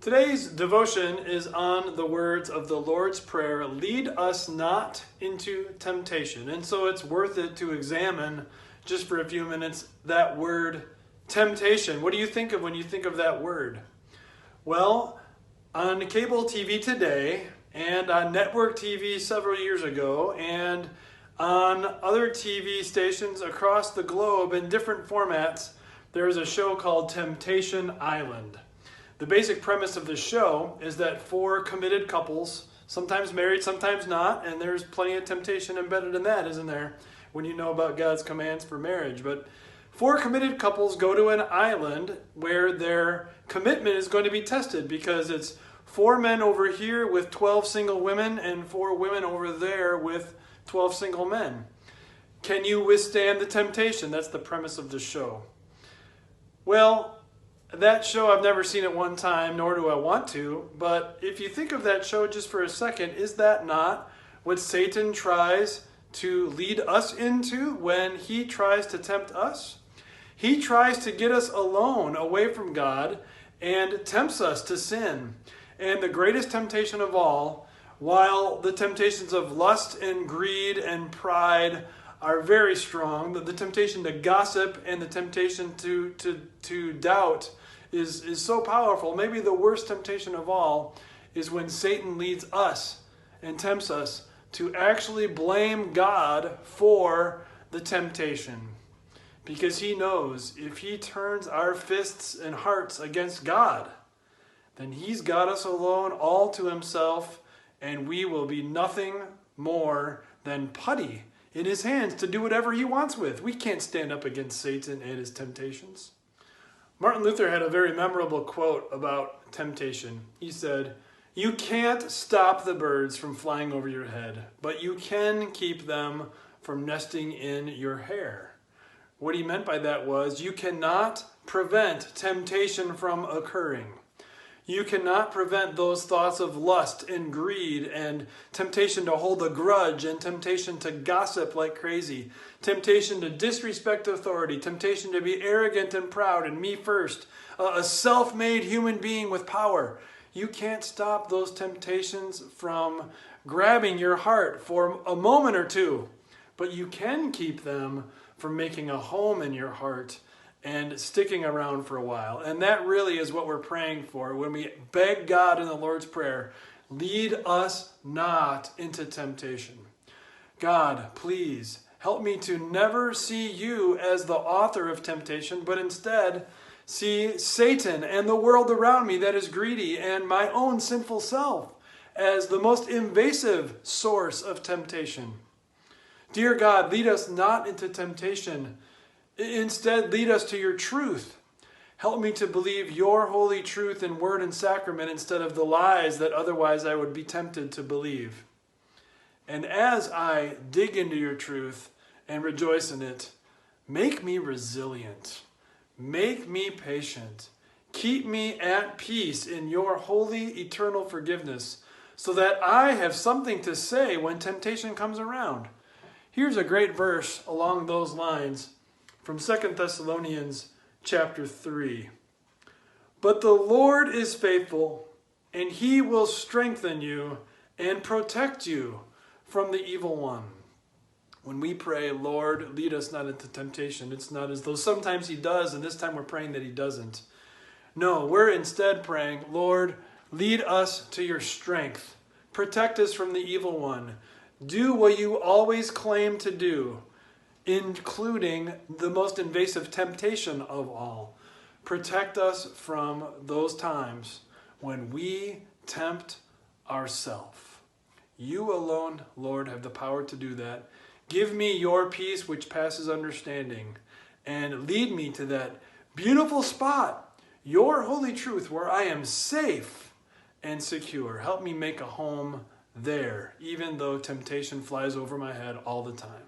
Today's devotion is on the words of the Lord's Prayer, lead us not into temptation. And so it's worth it to examine, just for a few minutes, that word temptation. What do you think of when you think of that word? Well, on cable TV today, and on network TV several years ago, and on other TV stations across the globe in different formats, there is a show called Temptation Island. The basic premise of the show is that four committed couples, sometimes married, sometimes not, and there's plenty of temptation embedded in that, isn't there, when you know about God's commands for marriage. But four committed couples go to an island where their commitment is going to be tested, because it's 4 men over here with 12 single women and 4 women over there with 12 single men. Can you withstand the temptation? That's the premise of the show. Well, that show, I've never seen it one time, nor do I want to, but if you think of that show just for a second, is that not what Satan tries to lead us into when he tries to tempt us? He tries to get us alone, away from God, and tempts us to sin. And the greatest temptation of all, while the temptations of lust and greed and pride are very strong, the temptation to gossip and the temptation to doubt is so powerful. Maybe the worst temptation of all is when Satan leads us and tempts us to actually blame God for the temptation. Because he knows if he turns our fists and hearts against God, then he's got us alone all to himself, and we will be nothing more than putty in his hands to do whatever he wants with. We can't stand up against Satan and his temptations. Martin Luther had a very memorable quote about temptation. He said, "You can't stop the birds from flying over your head, but you can keep them from nesting in your hair." What he meant by that was, you cannot prevent temptation from occurring. You cannot prevent those thoughts of lust and greed and temptation to hold a grudge and temptation to gossip like crazy, temptation to disrespect authority, temptation to be arrogant and proud and me first, a self-made human being with power. You can't stop those temptations from grabbing your heart for a moment or two, but you can keep them from making a home in your heart and sticking around for a while. And that really is what we're praying for when we beg God in the Lord's Prayer, lead us not into temptation. God, please help me to never see you as the author of temptation, but instead see Satan and the world around me that is greedy and my own sinful self as the most invasive source of temptation. Dear God, lead us not into temptation. Instead, lead us to your truth. Help me to believe your holy truth in word and sacrament instead of the lies that otherwise I would be tempted to believe. And as I dig into your truth and rejoice in it, make me resilient. Make me patient. Keep me at peace in your holy, eternal forgiveness so that I have something to say when temptation comes around. Here's a great verse along those lines from 2 Thessalonians chapter 3. But the Lord is faithful, and he will strengthen you and protect you from the evil one. When we pray, Lord, lead us not into temptation, it's not as though sometimes he does, and this time we're praying that he doesn't. No, we're instead praying, Lord, lead us to your strength. Protect us from the evil one. Do what you always claim to do, including the most invasive temptation of all. Protect us from those times when we tempt ourselves. You alone, Lord, have the power to do that. Give me your peace which passes understanding, and lead me to that beautiful spot, your holy truth, where I am safe and secure. Help me make a home there, even though temptation flies over my head all the time.